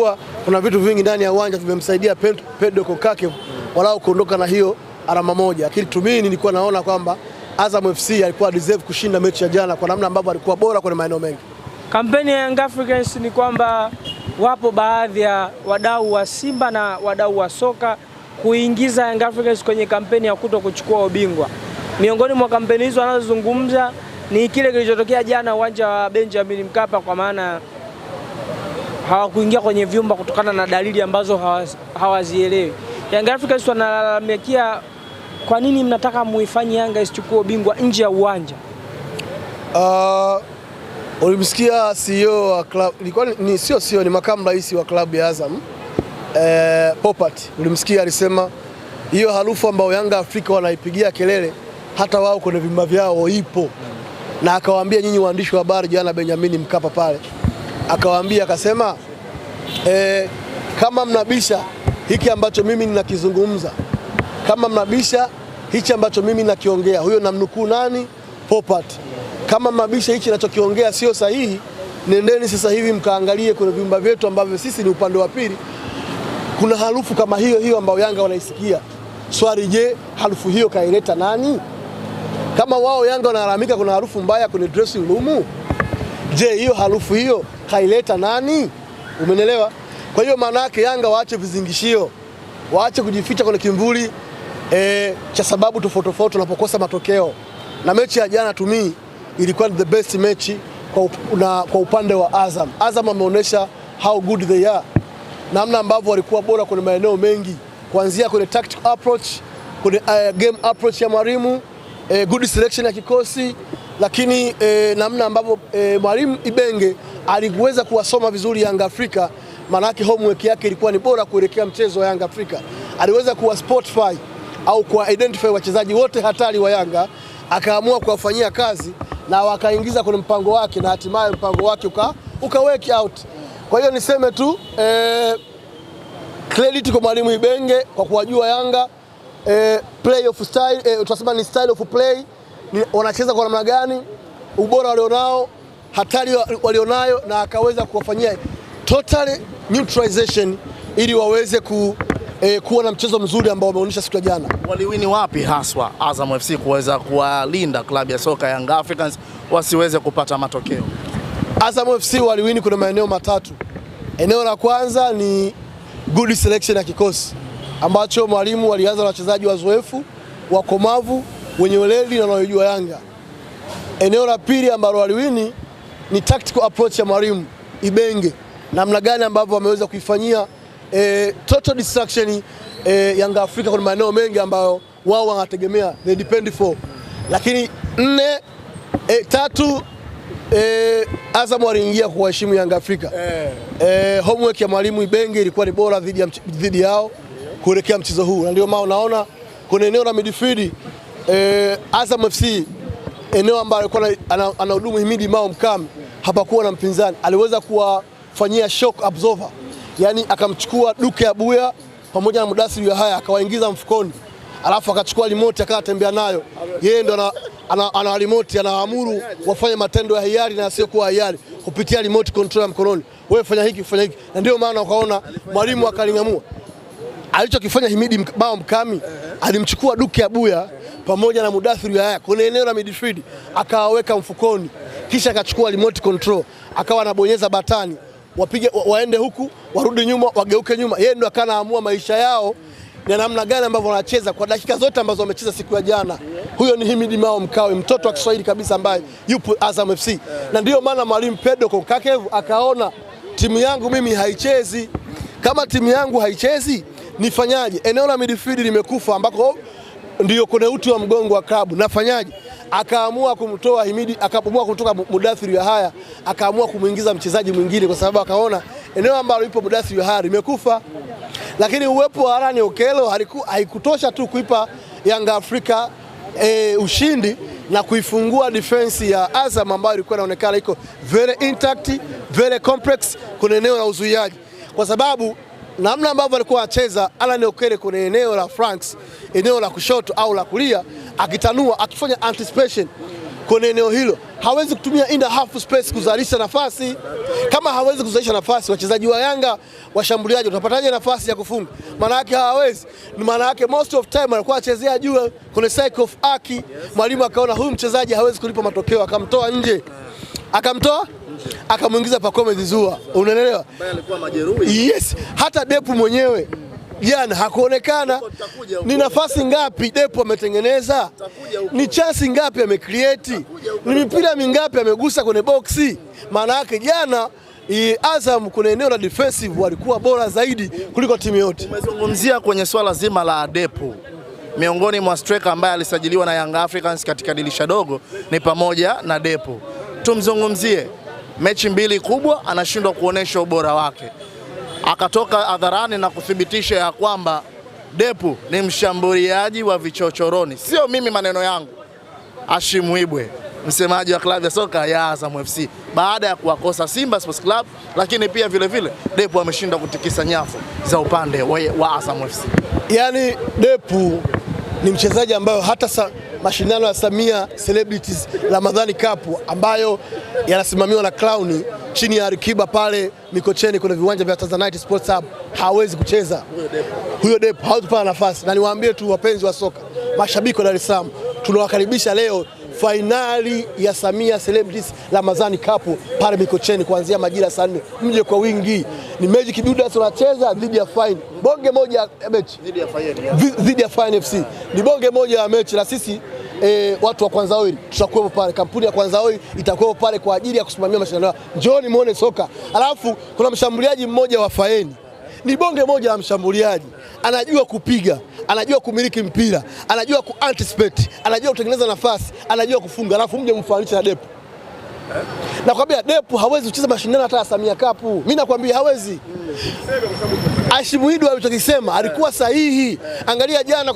japokuwa kuna vitu vingi ndani ya uwanja vimemsaidia Pedro Kokake walau kuondoka na hiyo alama moja, lakini tumini nilikuwa naona kwamba Azam FC alikuwa deserve kushinda mechi ya jana kwa namna ambavyo alikuwa bora kwenye maeneo mengi. Kampeni ya Young Africans ni kwamba wapo baadhi ya wadau wa Simba na wadau wa soka kuingiza Young Africans kwenye kampeni ya kuto kuchukua ubingwa. Miongoni mwa kampeni hizo anazozungumza ni kile kilichotokea jana uwanja wa Benjamin Mkapa, kwa maana hawakuingia kwenye vyumba kutokana na dalili ambazo hawazielewi. Young Africans wanalalamikia kwa nini mnataka muifanye Yanga isichukue ubingwa nje ya uwanja? Ulimsikia CEO wa club, ilikuwa ni sio ni makamu rais wa klabu ya Azam, Popat. Ulimsikia alisema hiyo harufu ambayo Yanga Afrika wanaipigia kelele hata wao kwenye vyumba vyao ipo. Na akawaambia nyinyi waandishi wa habari jana Benjamin Mkapa pale, akawaambia akasema kama mnabisha hiki ambacho mimi ninakizungumza, kama mnabisha hichi ambacho mimi nakiongea, huyo namnukuu nani? Popat. Kama mnabisha hichi ninachokiongea sio sahihi, nendeni sasa hivi mkaangalie kwenye vyumba vyetu ambavyo sisi ni upande wa pili, kuna harufu kama hiyo ambayo Yanga wanaisikia. Swali, je, harufu hiyo kaileta nani? Kama wao Yanga wanalalamika kuna harufu mbaya kwenye dressing room, je, hiyo harufu hiyo kaileta nani? Umenelewa? Kwa hiyo maana yake Yanga waache vizingishio, waache kujificha kwenye kimvuli cha sababu tofauti tunapokosa matokeo. Na mechi ya jana tumi ilikuwa the best mechi kwa upande wa Azam. Azam ameonyesha how good they are, namna ambavyo walikuwa bora kwenye maeneo mengi, kuanzia kwenye tactical approach, kwenye game approach ya mwalimu, good selection ya kikosi, lakini namna ambavyo mwalimu Ibenge aliweza kuwasoma vizuri Yanga Afrika. Manake homework yake ilikuwa ni bora kuelekea mchezo wa Yanga Afrika. Aliweza kuwa spotify au kuwa identify wachezaji wote hatari wa Yanga, akaamua kuwafanyia kazi na wakaingiza kwenye mpango wake, na hatimaye mpango wake uka work out. Kwa hiyo niseme tu credit kwa mwalimu Ibenge kwa kuwajua Yanga, play of style, tunasema ni style of play, wanacheza kwa namna gani, ubora walionao, hatari walionayo, na akaweza kuwafanyia total neutralization ili waweze kuwa na mchezo mzuri ambao wameonyesha siku ya jana. Waliwini wapi haswa Azam FC kuweza kuwalinda klabu ya soka Young Africans wasiweze kupata matokeo? Azam FC waliwini kuna maeneo matatu. Eneo la kwanza ni good selection ya kikosi ambacho mwalimu alianza na wachezaji wazoefu, wakomavu, wenye weledi na wanaojua Yanga. Eneo la pili ambalo waliwini ni tactical approach ya mwalimu Ibenge, namna gani ambavyo wameweza kuifanyia total distraction Yanga Afrika kwa maeneo mengi ambayo wao wanategemea, they depend for. Lakini tatu, Azam waliingia kuheshimu Yanga Afrika. Homework ya mwalimu Ibenge ilikuwa ni bora dhidi yao kuelekea mchezo huu, na ndio maana unaona kuna eneo la midfield Azam FC, eneo ambalo alikuwa anahudumu Himidi Mao Mkami, hapakuwa na mpinzani, aliweza kuwafanyia shock absorber. Yani akamchukua Duke Abuya pamoja na Mudathir Yahya akawaingiza mfukoni, alafu akachukua remote akatembea nayo. Yeye ndo ana remote, anaamuru wafanye matendo ya hiari na sio kuwa hiari kupitia remote control ya mkononi. Wewe fanya hiki, fanya hiki. Na ndio maana ukaona mwalimu akalingamua. Alichokifanya Himidi Mao Mkami, alimchukua Duke Abuya pamoja na Mudathir Yahya kwenye eneo la midfield akawaweka mfukoni, kisha akachukua remote control akawa anabonyeza batani, wapige waende huku, warudi nyuma, wageuke nyuma. Yeye ndo akanaamua maisha yao na namna gani ambavyo wanacheza kwa dakika zote ambazo wamecheza siku ya jana. Huyo ni Himidi Mao Mkawe, mtoto wa Kiswahili kabisa ambaye yupo Azam FC. Na ndio maana mwalimu Pedro Kokake akaona timu yangu mimi haichezi. Kama timu yangu haichezi, nifanyaje? Eneo la midfield limekufa ambako ndio kuna uti wa mgongo wa klabu. Nafanyaje? Akaamua kumtoa Himidi, akaamua kutoka Mudathir Yahya, akaamua kumuingiza mchezaji mwingine kwa sababu akaona eneo ambalo lipo Mudathir Yahya limekufa. Lakini uwepo wa Arani Okelo haikutosha tu kuipa Yanga Afrika ushindi na kuifungua defense ya Azam ambayo ilikuwa inaonekana iko very intact, very complex kwenye eneo la uzuiaji, kwa sababu namna ambavyo alikuwa anacheza Arani Okelo kwenye eneo la Franks, eneo la kushoto au la kulia, akitanua, akifanya anticipation, kwenye eneo hilo, hawezi kutumia in the half space kuzalisha nafasi. Kama hawezi kuzalisha nafasi, wachezaji wa Yanga washambuliaji utapataje nafasi ya kufunga? Maana yake hawezi. Maana yake most of time alikuwa achezea juu kwenye cycle of arc. Mwalimu akaona huyu mchezaji hawezi kulipa matokeo, akamtoa nje. Akamuingiza Pacome Zouzoua. Unaelewa? Ambaye alikuwa majeruhi. Yes, hata Depu mwenyewe jana hakuonekana. Ni nafasi ngapi Depu ametengeneza? Ni chance ngapi amecreate? Ni mipira mingapi amegusa kwenye boxi? Maana yake jana Azam kwenye eneo la defensive walikuwa bora zaidi kuliko timu yote. Umezungumzia kwenye swala zima la Depu. Miongoni mwa striker ambaye alisajiliwa na Young Africans katika dirisha dogo ni pamoja na Depu. Tumzungumzie, mechi mbili kubwa anashindwa kuonesha ubora wake. Akatoka hadharani na kuthibitisha ya kwamba Depu ni mshambuliaji wa vichochoroni. Sio mimi, maneno yangu. Hashim Mwibwe, msemaji wa klabu ya soka ya Azam FC, baada ya kuwakosa Simba Sports Club, lakini pia vile Depu ameshindwa kutikisa nyafu za upande wa Azam FC. Yaani Depu ni mchezaji ambayo hata mashindano ya Samia Celebrities Ramadhani Cup ambayo yanasimamiwa na Clown chini ya Alikiba pale Mikocheni kwenye viwanja vya Tanzanite Sports Hub hawezi kucheza. Huyo Depu hawezi kupata nafasi. Na niwaambie tu wapenzi wa soka, mashabiki wa Dar es Salaam, tunawakaribisha leo fainali ya Samia Celebrities Ramadhani Cup pale Mikocheni kuanzia majira saa 4. Mje kwa wingi. Ni Magic Builders tunacheza dhidi ya Fine. Bonge moja ya mechi dhidi ya Fine FC. Ni bonge moja ya mechi, na sisi watu wa Kwanza Oil tutakuwepo pale. Kampuni ya Kwanza Oil itakuwepo pale kwa ajili ya kusimamia mashindano. Njooni muone soka. Alafu kuna mshambuliaji mmoja wa Faeni. Ni bonge moja la mshambuliaji. Anajua kupiga, anajua kumiliki mpira, anajua ku-anticipate, anajua kutengeneza nafasi, anajua kufunga. Alafu mje mfananishe na Depu. Nakwambia Depu hawezi kucheza mashindano hata ya Samia Cup. Mimi nakwambia hawezi. Hashim Mwibwe alichokisema alikuwa sahihi. Angalia jana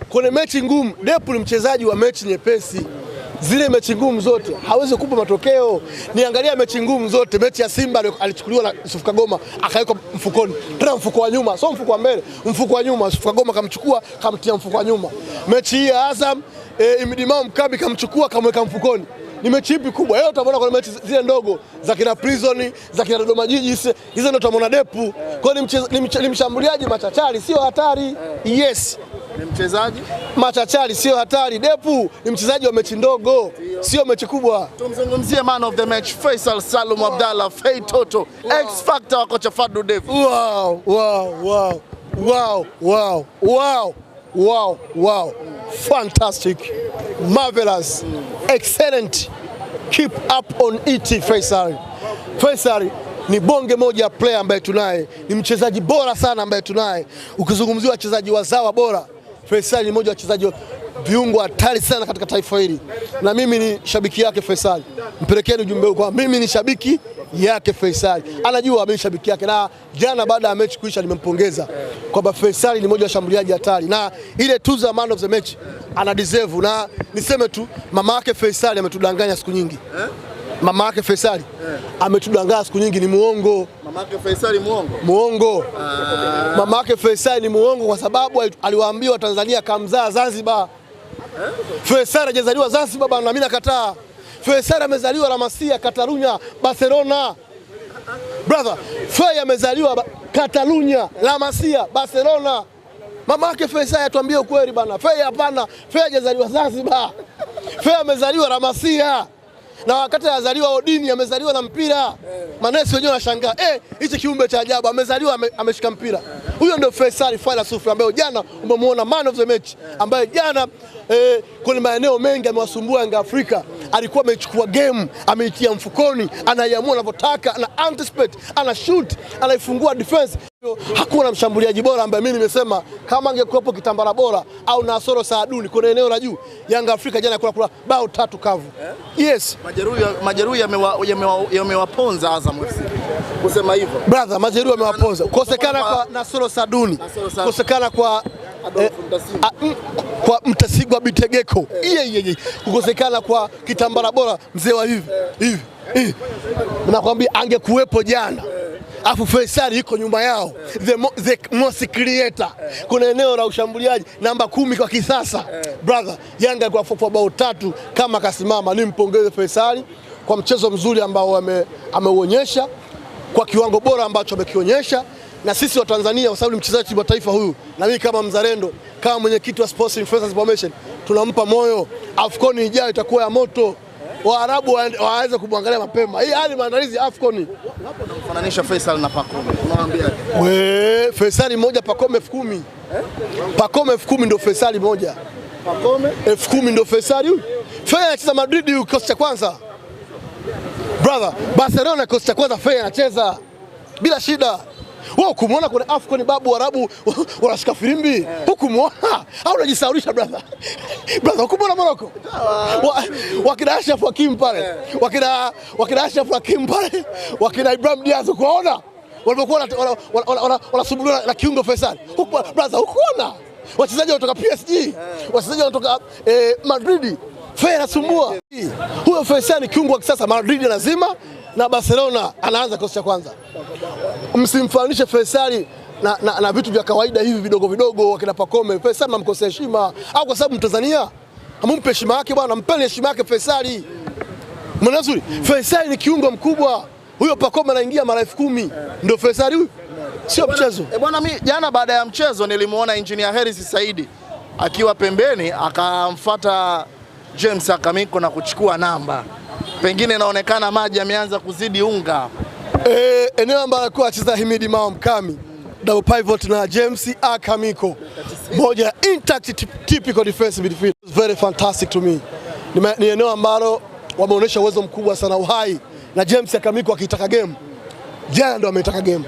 kwenye mechi ngumu, Depu ni mchezaji wa mechi nyepesi. Zile mechi ngumu zote hawezi kupa matokeo. Niangalia mechi ngumu zote, mechi ya Simba alichukuliwa na Yusuf Kagoma akaweka mfukoni. Tena mfuko wa nyuma, sio mfuko wa mbele, mfuko wa nyuma. Yusuf Kagoma kamchukua kamtia mfuko wa nyuma. Mechi hii ya Azam Imidimao Mkabi kamchukua kamweka mfukoni. Ni mechi ipi kubwa? Leo utaona kwa mechi zile ndogo za kina Prison, za kina Dodoma Jiji, hizo ndio utaona Depu. Kwa ni mshambuliaji machachari, sio hatari. Yes. Ni mchezaji machachari, sio hatari. Depu ni mchezaji wa mechi ndogo, sio mechi kubwa. Tumzungumzie man of the match Faisal Salum Abdalla, Fei Toto, X Factor wa kocha Fadlu Davis. Wow. Fantastic. Marvelous. Excellent. Keep up on it, Faisal. Faisal ni bonge moja ya player ambaye tunaye. Ni mchezaji bora sana ambaye tunaye. Ukizungumzia wachezaji wazawa bora, Faisal ni mmoja wa wachezaji viungo hatari sana katika taifa hili. Na mimi ni shabiki yake Faisal. Mpelekeni ujumbe huu kwa mimi ni shabiki yake Faisal. Anajua mimi shabiki yake, na jana baada ya mechi kuisha nimempongeza kwamba Faisal ni mmoja wa shambuliaji hatari, na ile tuzo ya man of the match ana deserve. Na niseme tu mama yake Faisal ametudanganya siku nyingi. Mama yake Faisal ametudanganya siku nyingi, ni muongo. Mama yake Faisal muongo? Muongo. Mama yake Faisal ni muongo kwa sababu aliwaambia Tanzania kamzaa Zanzibar. Faisal hajazaliwa Zanzibar bana, mimi nakataa. Faisal amezaliwa La Masia, Catalunya, Barcelona. Brother, Fei amezaliwa Catalunya, La Masia, Barcelona. Mama yake Faisal atuambie ukweli bana. Fei hapana, Fei hajazaliwa Zanzibar. Fei amezaliwa La Masia. Na wakati azaliwa Odini amezaliwa na mpira. Manesi wenyewe wanashangaa, hichi kiumbe cha ajabu amezaliwa ameshika mpira. Huyo ndio Faisal Falasufi ambaye jana umemuona man of the match, ambaye jana kwenye maeneo mengi amewasumbua Yanga Afrika. Alikuwa amechukua game, ameitia mfukoni, anaiamua anavyotaka, ana anticipate, ana shoot, anaifungua defense. Hakuna mshambuliaji bora ambaye mimi nimesema kama angekuwepo Kitambala bora au Nasoro Saaduni kwenye eneo la juu, Yanga Afrika jana kula bao 3 kavu. Yes. Majeruhi yamewaponza Azam FC. Kusema hivyo. Brother, majeruhi yamewaponza. Kukosekana kwa Nasoro Saaduni, kukosekana kwa Mtasigwa Bitegeko. Kukosekana kwa Kitambala bora mzee wa hivi. Nakwambia angekuwepo jana. Afu Faisal yuko nyuma yao, the most creator. Kuna eneo la ushambuliaji namba 10 kwa kisasa. Brother, Yanga kwa bao 3 kama kasimama. Nimpongeze Faisal kwa mchezo mzuri ambao ameuonyesha, kwa kiwango bora ambacho amekionyesha, na sisi wa Tanzania kwa sababu ni mchezaji wa taifa huyu, na mimi kama mzalendo, kama mwenyekiti wa Sports Influencers Foundation, tunampa moyo. AFCON ijayo itakuwa ya moto. Waarabu waanze kumwangalia mapema. Hii hali maandalizi AFCON. Hapo unamfananisha Faisal na Pacome. Unawaambia Faisal moja, Pacome 10,000. Pacome 10,000 ndio Faisal moja. Pacome 10,000 ndio Faisal huyu. Faisal anacheza Madrid kikosi cha kwanza. Brother, Barcelona kikosi cha kwanza Faisal anacheza bila shida. Wewe ukumuona kuna AFCON babu Waarabu wanashika filimbi? Ukumuona? Au unajisaulisha brother? Brother, ukumuona Morocco? Wakina Ashraf Hakim pale. Wakina Ashraf Hakim pale. Wakina Ibrahim Diaz ukoona? Walipokuwa wanasumbuliwa na kiungo Faisal. Brother, ukoona? Wachezaji kutoka PSG, wachezaji kutoka Madrid. Faisal anasumbua. Huyo Faisal ni kiungo wa kisasa. Madrid lazima na Barcelona anaanza kosi cha kwanza. Msimfanishe Faisal na vitu vya kawaida hivi vidogo vidogo wakina Pacome. Faisal namkosea heshima, au kwa sababu Mtanzania amumpe heshima yake bwana, mpeni heshima yake Faisal. Mbona nzuri? Faisal ni kiungo mkubwa. Huyo Pacome anaingia mara 10,000. Ndio Faisal huyu. Sio mchezo. Bwana, mimi jana baada ya mchezo nilimuona Engineer Hersi Saidi akiwa pembeni akamfuata James Akamiko na kuchukua namba. Pengine inaonekana maji yameanza kuzidi unga. Eneo ambalo alikuwa anacheza Himidi Mao Mkami, double pivot na James Akamiko. Moja intact typical defense midfield. Very fantastic to me. Ni eneo ambalo wameonyesha uwezo mkubwa sana, uhai, na James Akamiko akitaka game. Jana ndo ametaka game.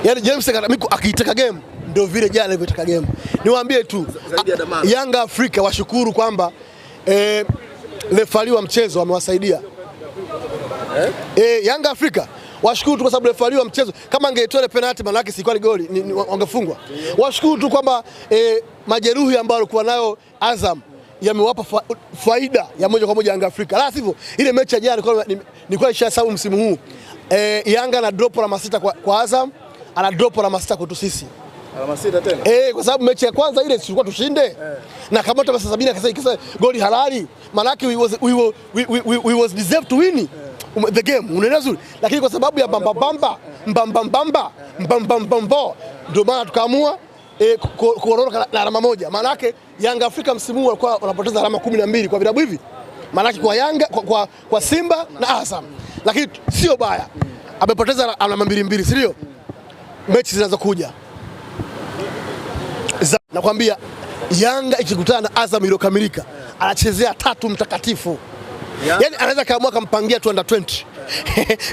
Yaani James Akamiko akitaka game ndio vile jana alivyotaka game. Niwaambie tu Yanga Afrika washukuru kwamba refari wa mchezo amewasaidia. Yanga Afrika washukuru tu kwa sababu refari wa mchezo, kama angetoa penalty maana yake sikuwa ni goli, wangefungwa. Washukuru tu kwamba majeruhi ambao walikuwa nayo Azam yamewapa faida ya moja kwa moja Yanga Afrika. La sivyo ile mechi ya jana nilikuwa nishahesabu msimu huu. Yanga na drop alama 6 kwa Azam, ana drop alama 6 kwetu sisi. Alama 6 tena? Kwa sababu mechi ya kwanza ile tulikuwa tushinde. Na kama mtu amesema Sabina akasema goli halali, maana yake we was deserved to win the game. Unaelewa vizuri? Lakini kwa sababu ya mbamba ndio maana tukaamua kuondoka na alama moja. Maana yake Yanga Afrika msimu huu walikuwa wanapoteza alama 12 kwa vilabu hivi. Maana yake kwa Yanga kwa Simba na Azam. Lakini sio baya. Amepoteza alama 2, si ndio? Mechi zinazokuja nakwambia Yanga ikikutana na Azam iliyokamilika, anachezea 3 mtakatifu. Yaani anaweza kaamua kampangia tu under 20.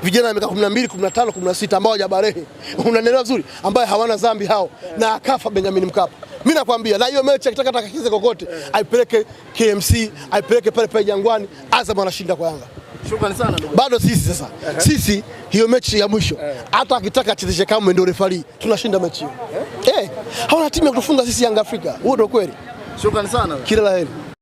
Vijana wa miaka 12, 15, 16 ambao hawajabarehe. Unanielewa vizuri? Ambao hawana dhambi hao, na akafa Benjamin Mkapa. Mimi nakwambia na hiyo mechi akitaka atakakize kokote, aipeleke KMC, aipeleke pale Jangwani, Azam anashinda kwa Yanga. Shukrani sana ndugu. Bado sisi sasa. Sisi hiyo mechi ya mwisho hata akitaka achezeshe kama ndio refari, tunashinda mechi hiyo. Hawana timu ya kutufunga sisi Yanga Afrika. Huo ndio kweli. Shukrani sana. Kila la heri.